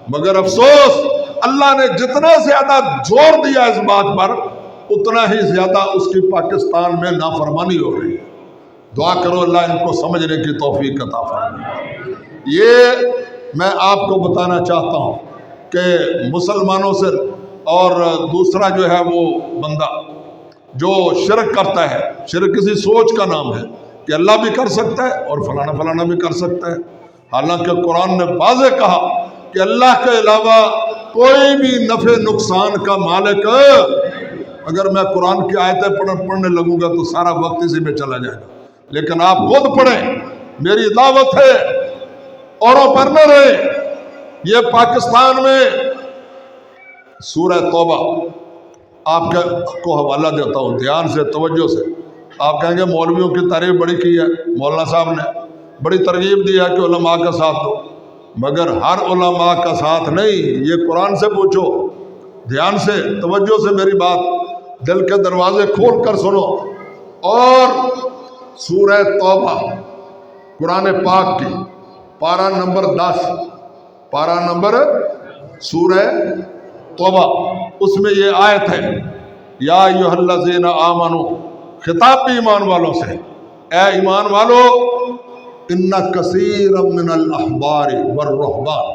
مگر افسوس اللہ نے جتنا زیادہ زور دیا اس بات پر اتنا ہی زیادہ اس کی پاکستان میں نافرمانی ہو رہی ہے۔ دعا کرو اللہ ان کو سمجھنے کی توفیق عطا فرمائے۔ یہ میں آپ کو بتانا چاہتا ہوں کہ مسلمانوں سے اور دوسرا جو ہے وہ بندہ جو شرک کرتا ہے، شرک کسی سوچ کا نام ہے کہ اللہ بھی کر سکتا ہے اور فلانا فلانا بھی کر سکتا ہے، حالانکہ قرآن نے واضح کہا کہ اللہ کے علاوہ کوئی بھی نفع نقصان کا مالک اگر میں قرآن کی آیتیں پڑھنے لگوں گا تو سارا وقت اسی میں چلا جائے گا، لیکن آپ خود پڑھیں، میری دعوت ہے، اوروں پر نہ رہے۔ یہ پاکستان میں سورہ توبہ آپ کو حوالہ دیتا ہوں، دھیان سے توجہ سے۔ آپ کہیں گے مولویوں کی تعریف بڑی کی ہے، مولانا صاحب نے بڑی ترغیب دی ہے کہ علماء کا ساتھ دو، مگر ہر علماء کا ساتھ نہیں، یہ قرآن سے پوچھو۔ دھیان سے توجہ سے میری بات دل کے دروازے کھول کر سنو۔ اور سورہ توبہ قرآن پاک کی پارہ نمبر 10، پارہ نمبر سورہ توبہ، اس میں یہ آیت ہے، یا ایھا الذین آمنوا، خطاب بھی ایمان والوں سے، اے ایمان والو، ان کثیرا من الاحبار والرہبان،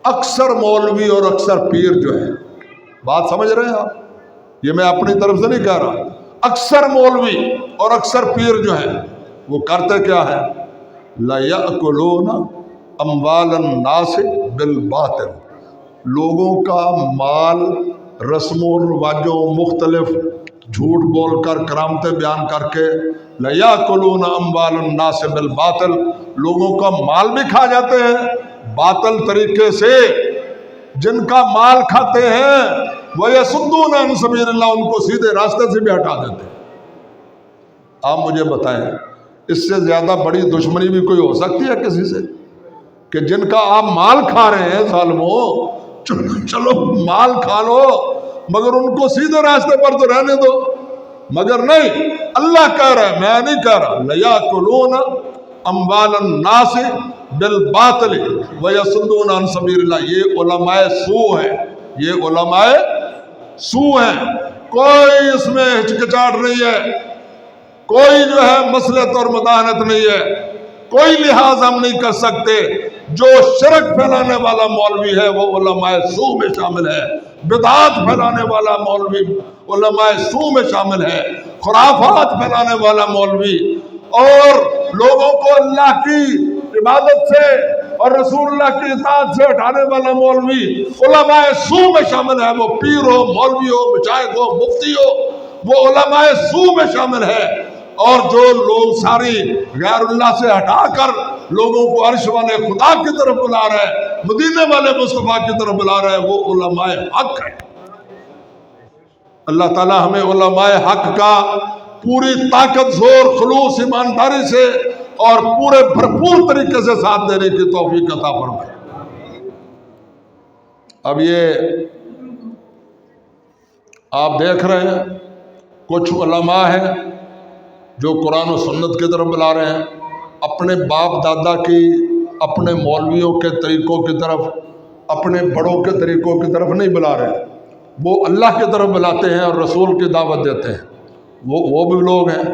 اکثر مولوی اور اکثر پیر جو ہے، بات سمجھ رہے ہیں آپ؟ یہ میں اپنی طرف سے نہیں کہہ رہا، اکثر مولوی اور اکثر پیر جو ہیں وہ کرتے کیا ہے؟ لَيَأْكُلُونَ أَمْوَالَ النَّاسِ بِالْبَاطِلِ، لوگوں کا مال رسم و رواجوں مختلف جھوٹ بول کر کرامتیں بیان کر کے، لَيَأْكُلُونَ أَمْوَالَ النَّاسِ بِالْبَاطِلِ، لوگوں کا مال بھی کھا جاتے ہیں باطل طریقے سے، جن کا مال کھاتے ہیں وَيَصُدُّونَ عَنْ سَبِيلِ اللَّهِ، ان کو سیدھے راستے سے بھی ہٹا دیتے ہیں۔ آپ مجھے بتائیں اس سے زیادہ بڑی دشمنی بھی کوئی ہو سکتی ہے کسی سے؟ کہ جن کا آپ مال کھا رہے ہیں ظالموں، چلو مال کھا لو مگر ان کو سیدھے راستے پر تو رہنے دو، مگر نہیں، اللہ کہہ رہا ہے، میں نہیں کہہ رہا، لَيَأْكُلُونَ أَمْوَالَ النَّاسِ بِالْبَاطِلِ وَيَصُدُّونَ عَنْ سَبِيلِ اللَّهِ۔ یہ علماء سوء ہے، یہ علماء سوء ہیں، کوئی اس میں ہچکچاہٹ نہیں ہے، کوئی جو ہے مصلحت اور مداحنت نہیں ہے، کوئی لحاظ ہم نہیں کر سکتے۔ جو شرک پھیلانے والا مولوی ہے وہ علماء سوء میں شامل ہے، بدعات پھیلانے والا مولوی علماء سوء میں شامل ہے، خرافات پھیلانے والا مولوی اور لوگوں کو اللہ کی عبادت سے اور رسول اللہ کی اطاعت سے ہٹانے والا مولوی علماء سوء میں شامل ہے۔ وہ پیر ہو، مولوی ہو، مشائخ ہو، مفتی ہو، وہ علماء سوء میں شامل ہے۔ اور جو لوگ ساری غیر اللہ سے ہٹا کر لوگوں کو عرش والے خدا کی طرف بلا رہے ہیں، مدینے والے مصطفیٰ کی طرف بلا رہے ہیں، وہ علماء حق ہے۔ اللہ تعالی ہمیں علماء حق کا پوری طاقت، زور، خلوص، ایمانداری سے اور پورے بھرپور طریقے سے ساتھ دینے کی توفیق عطا فرمائے۔ اب یہ آپ دیکھ رہے ہیں کچھ علماء ہیں جو قرآن و سنت کی طرف بلا رہے ہیں، اپنے باپ دادا کی، اپنے مولویوں کے طریقوں کی طرف، اپنے بڑوں کے طریقوں کی طرف نہیں بلا رہے، وہ اللہ کی طرف بلاتے ہیں اور رسول کی دعوت دیتے ہیں۔ وہ بھی لوگ ہیں،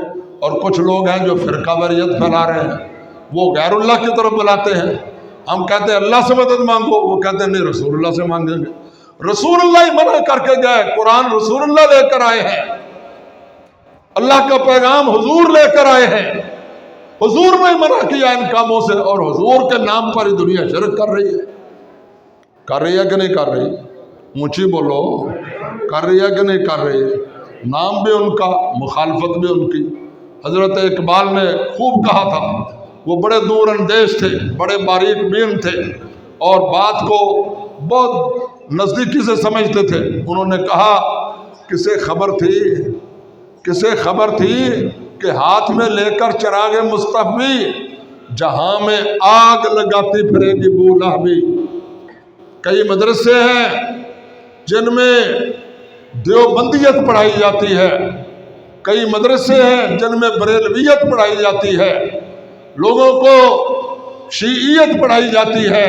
اور کچھ لوگ ہیں جو فرقہ واریت پھیلا رہے ہیں، وہ غیر اللہ کی طرف بلاتے ہیں۔ ہم کہتے ہیں اللہ سے مدد مانگو، وہ کہتے ہیں نہیں رسول اللہ سے مانگیں گے۔ رسول اللہ ہی منع کر کے گئے، قرآن رسول اللہ لے کر آئے ہیں، اللہ کا پیغام حضور لے کر آئے ہیں، حضور نے منع کیا ان کاموں سے، اور حضور کے نام پر ہی دنیا شرک کر رہی ہے۔ کر رہی ہے کہ نہیں کر رہی؟ اونچی بولو، کر رہی ہے کہ نہیں کر رہی؟ نام بھی ان کا، مخالفت بھی ان کی۔ حضرت اقبال نے خوب کہا تھا، وہ بڑے دور اندیش تھے، بڑے باریک بین تھے اور بات کو بہت نزدیکی سے سمجھتے تھے۔ انہوں نے کہا کسے خبر تھی کہ ہاتھ میں لے کر چراغ مصطفی، جہاں میں آگ لگاتی پھرے گی بولا بھی۔ کئی مدرسے ہیں جن میں دیوبندیت پڑھائی جاتی ہے، کئی مدرسے ہیں جن میں بریلویت پڑھائی جاتی ہے، لوگوں کو شیعیت پڑھائی جاتی ہے،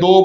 2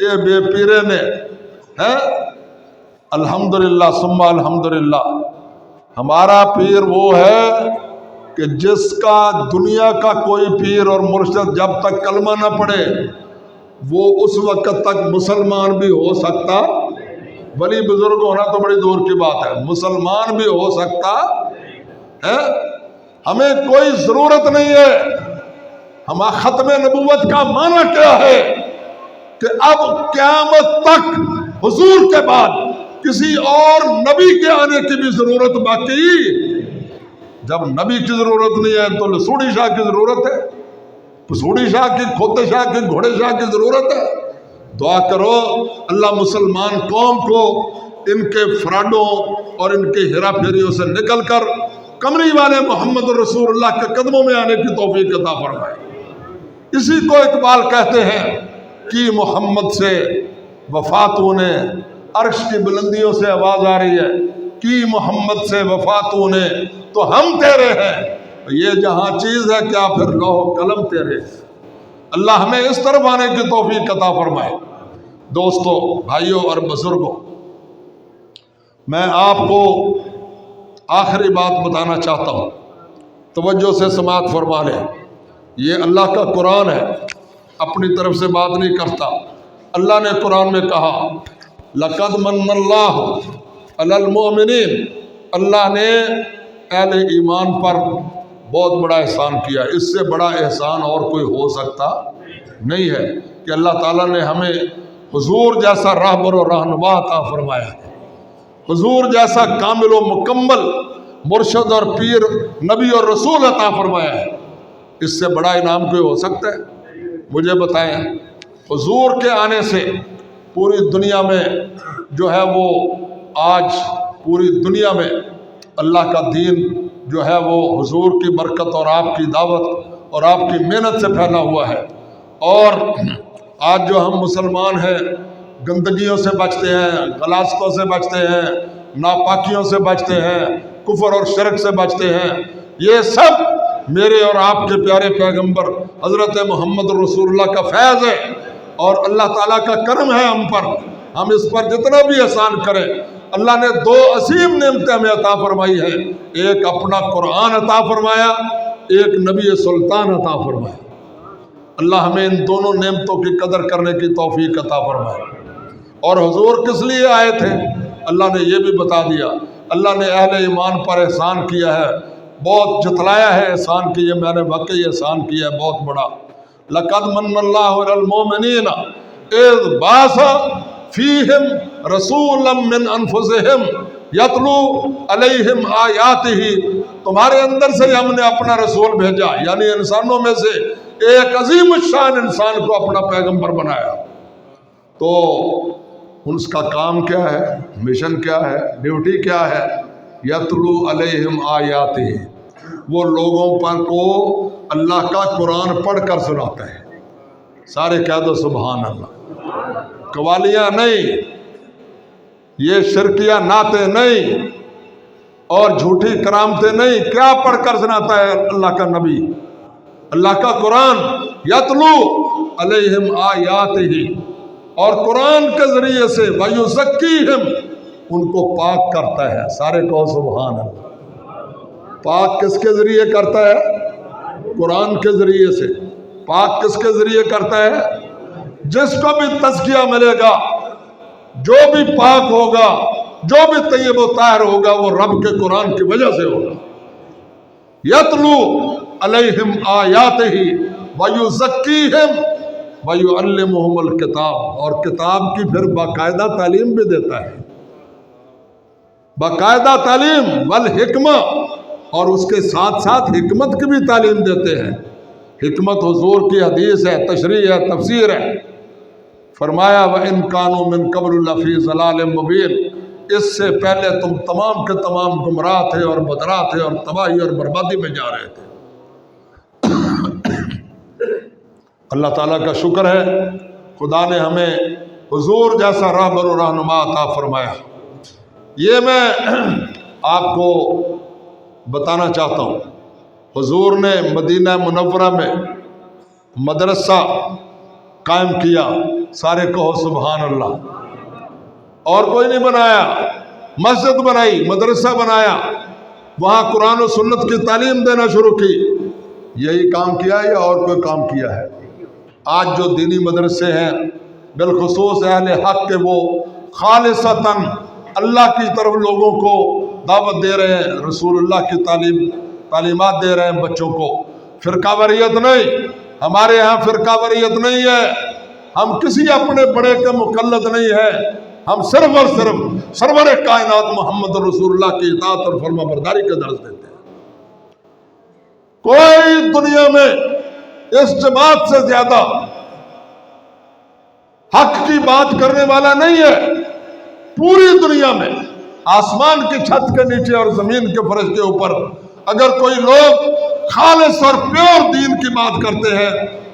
یہ بے پیرے نے ہے الحمدللہ ثم الحمدللہ ہمارا پیر وہ ہے کہ جس کا دنیا کا کوئی پیر اور مرشد جب تک کلمہ نہ پڑھے وہ اس وقت تک مسلمان بھی ہو سکتا، ولی بزرگ ہونا تو بڑی دور کی بات ہے، مسلمان بھی ہو سکتا ہے۔ ہمیں کوئی ضرورت نہیں ہے، ہمارا ختم نبوت کا معنی کیا ہے کہ اب قیامت تک حضور کے بعد کسی اور نبی کے آنے کی بھی ضرورت باقی۔ جب نبی کی ضرورت نہیں ہے تو لسوڑی شاہ کی ضرورت ہے، پسوڑی شاہ کی، کھوتے شاہ کی، گھوڑے شاہ کی ضرورت ہے۔ دعا کرو اللہ مسلمان قوم کو ان کے فراڈوں اور ان کے ہیرا پھیریوں سے نکل کر کمری والے محمد رسول اللہ کے قدموں میں آنے کی توفیق عطا فرمائے۔ اسی کو اقبال کہتے ہیں کہ محمد سے وفات ہونے، عرش کی بلندیوں سے آواز آ رہی ہے کہ محمد سے وفات ہونے تو ہم تیرے ہیں، یہ جہاں چیز ہے کیا پھر لوح و قلم تیرے۔ اللہ ہمیں اس طرف آنے کی توفیق عطا فرمائے۔ دوستو، بھائیوں اور بزرگوں، میں آپ کو آخری بات بتانا چاہتا ہوں، توجہ سے سماعت فرما لیں۔ یہ اللہ کا قرآن ہے، اپنی طرف سے بات نہیں کرتا۔ اللہ نے قرآن میں کہا لَقَدْ مَنَّ اللَّهُ عَلَى الْمُؤْمِنِينَ، اللہ نے اہل ایمان پر بہت بڑا احسان کیا، اس سے بڑا احسان اور کوئی ہو سکتا نہیں ہے کہ اللہ تعالیٰ نے ہمیں حضور جیسا راہبر و رہنما عطا فرمایا ہے، حضور جیسا کامل و مکمل مرشد اور پیر، نبی اور رسول عطا فرمایا ہے۔ اس سے بڑا انعام کوئی ہو سکتا ہے؟ مجھے بتائیں، حضور کے آنے سے پوری دنیا میں جو ہے وہ آج پوری دنیا میں اللہ کا دین جو ہے وہ حضور کی برکت اور آپ کی دعوت اور آپ کی محنت سے پھیلا ہوا ہے۔ اور آج جو ہم مسلمان ہیں گندگیوں سے بچتے ہیں، غلاظتوں سے بچتے ہیں، ناپاکیوں سے بچتے ہیں، کفر اور شرک سے بچتے ہیں، یہ سب میرے اور آپ کے پیارے پیغمبر حضرت محمد رسول اللہ کا فیض ہے اور اللہ تعالیٰ کا کرم ہے ہم پر۔ ہم اس پر جتنا بھی احسان کریں، اللہ نے دو عظیم نعمتیں ہمیں عطا فرمائی ہیں، ایک اپنا قرآن عطا فرمایا، ایک نبی سلطان عطا فرمایا۔ اللہ ہمیں ان دونوں نعمتوں کی قدر کرنے کی توفیق عطا فرمائے۔ اور حضور کس لیے آئے تھے اللہ نے یہ بھی بتا دیا۔ اللہ نے اہل ایمان پر احسان کیا ہے، بہت جتلایا ہے احسان کی، یہ میں نے واقعی احسان کیا ہے بہت بڑا۔ لَقَدْ مَنَّ اللَّهُ عَلَى الْمُؤْمِنِينَ إِذْ بَعَثَ فِيهِمْ رَسُولًا مِّنْ أَنفُسِهِمْ يَتْلُو عَلَيْهِمْ آيَاتِهِ، تمہارے اندر سے ہم نے اپنا رسول بھیجا، یعنی انسانوں میں سے ایک عظیم الشان انسان کو اپنا پیغمبر بنایا۔ تو اس کا کام کیا ہے، مشن کیا ہے، ڈیوٹی کیا ہے؟ یتلو علیہم آیاتہ، وہ لوگوں پر کو اللہ کا قرآن پڑھ کر سناتا ہے۔ سارے کہہ دو سبحان اللہ۔ قوالیاں نہیں، یہ شرکیہ نعتیں نہیں اور جھوٹی کرامتیں نہیں، کیا پڑھ کر سناتا ہے اللہ کا نبی، اللہ کا قرآن؟ یتلو علیہم آیاتہ، اور قرآن کے ذریعے سے وَیُزَکِّیہم، ان کو پاک کرتا ہے۔ سارے کہو سبحان اللہ۔ پاک کس کے ذریعے کرتا ہے؟ قرآن کے ذریعے سے۔ پاک کس کے ذریعے کرتا ہے؟ جس کو بھی تزکیہ ملے گا، جو بھی پاک ہوگا، جو بھی طیب و طاہر ہوگا، وہ رب کے قرآن کی وجہ سے ہوگا۔ یتلو علیہم آیاتہ ویزکیہم ویعلمہم الکتاب، اور کتاب کی پھر باقاعدہ تعلیم بھی دیتا ہے، باقاعدہ تعلیم والحکمہ، اور اس کے ساتھ ساتھ حکمت کی بھی تعلیم دیتے ہیں۔ حکمت حضور کی حدیث ہے، تشریح ہے، تفسیر ہے۔ فرمایا وَإِن كَانُوا مِن قَبْلُ لَفِي ضَلَالٍ مُبِينٍ، اس سے پہلے تم تمام کے تمام گمراہ تھے اور بدراہ تھے اور تباہی اور بربادی میں جا رہے تھے۔ اللہ تعالیٰ کا شکر ہے، خدا نے ہمیں حضور جیسا راہبر و رہنما عطا فرمایا۔ یہ میں آپ کو بتانا چاہتا ہوں، حضور نے مدینہ منورہ میں مدرسہ قائم کیا سارے کہو سبحان اللہ۔ اور کوئی نہیں بنایا، مسجد بنائی، مدرسہ بنایا، وہاں قرآن و سنت کی تعلیم دینا شروع کی، یہی کام کیا ہے یا اور کوئی کام کیا ہے؟ آج جو دینی مدرسے ہیں بالخصوص اہل حق کے، وہ خالصتاً اللہ کی طرف لوگوں کو دعوت دے رہے ہیں، رسول اللہ کی تعلیمات دے رہے ہیں بچوں کو، فرقہ واریت نہیں۔ ہمارے یہاں فرقہ واریت نہیں ہے، ہم کسی اپنے بڑے کے مقلد نہیں ہیں، ہم صرف اور صرف سرور کائنات محمد رسول اللہ کی اطاعت اور فرما برداری کا درس دیتے ہیں۔ کوئی دنیا میں اس جماعت سے زیادہ حق کی بات کرنے والا نہیں ہے، پوری دنیا میں، آسمان کی چھت کے نیچے اور زمین کے فرش کے اوپر اگر کوئی لوگ خالص اور پیور دین کی بات کرتے ہیں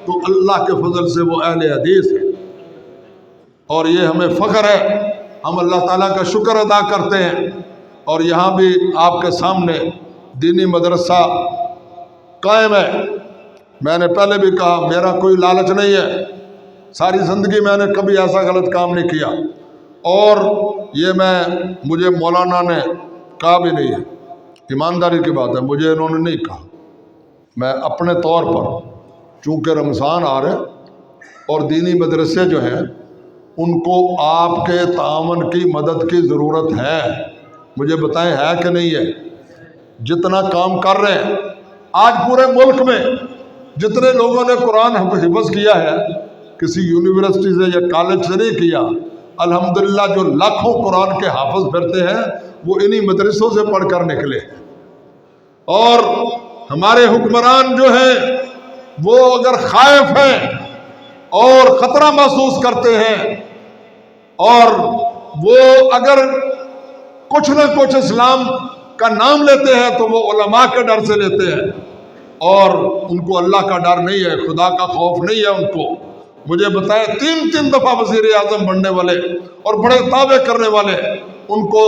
تو اللہ کے فضل سے وہ اہل حدیث ہیں، اور یہ ہمیں فخر ہے، ہم اللہ تعالیٰ کا شکر ادا کرتے ہیں۔ اور یہاں بھی آپ کے سامنے دینی مدرسہ قائم ہے۔ میں نے پہلے بھی کہا میرا کوئی لالچ نہیں ہے، ساری زندگی میں نے کبھی ایسا غلط کام نہیں کیا، اور یہ مجھے مولانا نے کہا بھی نہیں ہے، ایمانداری کی بات ہے، مجھے انہوں نے نہیں کہا۔ میں اپنے طور پر، چونکہ رمضان آ رہے اور دینی مدرسے جو ہیں ان کو آپ کے تعاون کی مدد کی ضرورت ہے، مجھے بتائیں ہے کہ نہیں ہے؟ جتنا کام کر رہے ہیں آج پورے ملک میں، جتنے لوگوں نے قرآن حفظ کیا ہے، کسی یونیورسٹی سے یا کالج سے نہیں کیا، الحمدللہ جو لاکھوں قرآن کے حافظ پھرتے ہیں وہ انہی مدرسوں سے پڑھ کر نکلے۔ اور ہمارے حکمران جو ہیں وہ اگر خائف ہیں اور خطرہ محسوس کرتے ہیں، اور وہ اگر کچھ نہ کچھ اسلام کا نام لیتے ہیں تو وہ علماء کے ڈر سے لیتے ہیں، اور ان کو اللہ کا ڈر نہیں ہے، خدا کا خوف نہیں ہے ان کو۔ مجھے بتائیں 3 دفعہ وزیر اعظم بننے والے اور بڑے دعوے کرنے والے، ان کو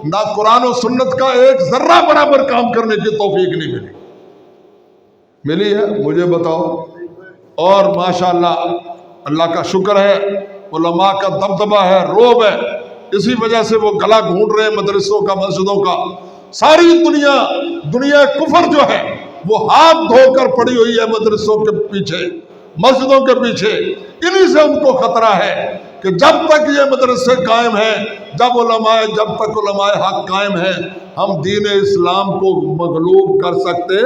نہ قرآن و سنت کا ایک ذرہ برابر کام کرنے کی توفیق نہیں ملی ہے؟ مجھے بتاؤ۔ اور ماشاءاللہ اللہ کا شکر ہے، علماء کا دبدبہ ہے، روب ہے، اسی وجہ سے وہ گلا گھونٹ رہے ہیں مدرسوں کا، مسجدوں کا۔ ساری دنیا کفر جو ہے وہ ہاتھ دھو کر پڑی ہوئی ہے مدرسوں کے پیچھے، مسجدوں کے پیچھے۔ انہی سے ان کو خطرہ ہے کہ جب تک یہ مدرسے قائم ہیں، جب تک علماء حق قائم ہیں، ہم دین اسلام کو مغلوب کر سکتے،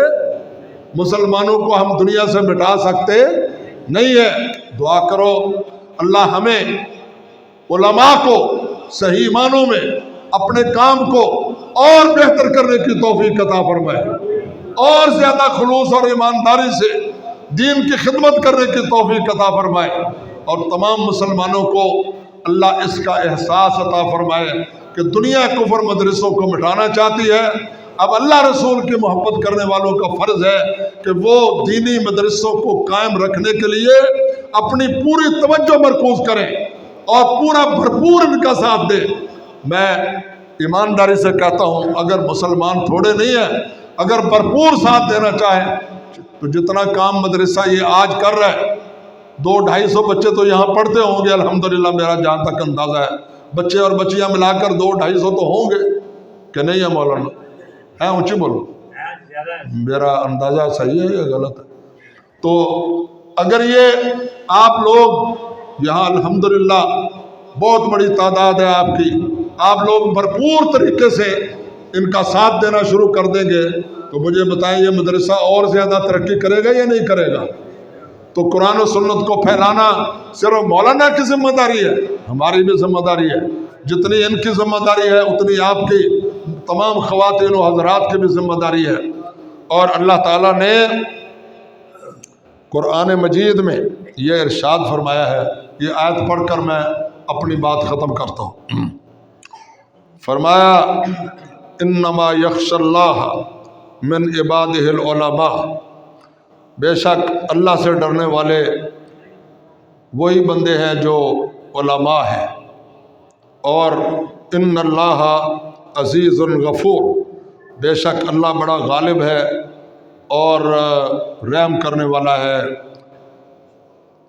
مسلمانوں کو ہم دنیا سے مٹا سکتے نہیں ہے۔ دعا کرو اللہ ہمیں علماء کو صحیح معنوں میں اپنے کام کو اور بہتر کرنے کی توفیق عطا فرمائے، اور زیادہ خلوص اور ایمانداری سے دین کی خدمت کرنے کی توفیق عطا فرمائے، اور تمام مسلمانوں کو اللہ اس کا احساس عطا فرمائے کہ دنیا کفر مدرسوں کو مٹانا چاہتی ہے۔ اب اللہ رسول کی محبت کرنے والوں کا فرض ہے کہ وہ دینی مدرسوں کو قائم رکھنے کے لیے اپنی پوری توجہ مرکوز کریں اور پورا بھرپور ان کا ساتھ دیں۔ میں ایمانداری سے کہتا ہوں اگر مسلمان تھوڑے نہیں ہیں، اگر بھرپور ساتھ دینا چاہیں تو جتنا کام مدرسہ یہ آج کر رہا ہے، 200-250 بچے تو یہاں پڑھتے ہوں گے الحمدللہ، میرا جہاں تک اندازہ ہے، بچے اور بچیاں ملا کر 200-250 تو ہوں گے کہ نہیں ہے مولانا؟ ہے اونچی بولو، میرا اندازہ صحیح ہے یا غلط ہے؟ تو اگر یہ آپ لوگ یہاں الحمدللہ بہت بڑی تعداد ہے آپ کی، آپ لوگ بھرپور طریقے سے ان کا ساتھ دینا شروع کر دیں گے تو مجھے بتائیں یہ مدرسہ اور زیادہ ترقی کرے گا یا نہیں کرے گا؟ تو قرآن و سنت کو پھیلانا صرف مولانا کی ذمہ داری ہے، ہماری بھی ذمہ داری ہے، جتنی ان کی ذمہ داری ہے اتنی آپ کی تمام خواتین و حضرات کی بھی ذمہ داری ہے۔ اور اللہ تعالیٰ نے قرآن مجید میں یہ ارشاد فرمایا ہے، یہ آیت پڑھ کر میں اپنی بات ختم کرتا ہوں۔ فرمایا انما یخشی اللہ من عبادہ العلماء، بے شک اللہ سے ڈرنے والے وہی بندے ہیں جو علماء ہیں، اور ان اللہ عزیز غفور، بے شک اللہ بڑا غالب ہے اور رحم کرنے والا ہے۔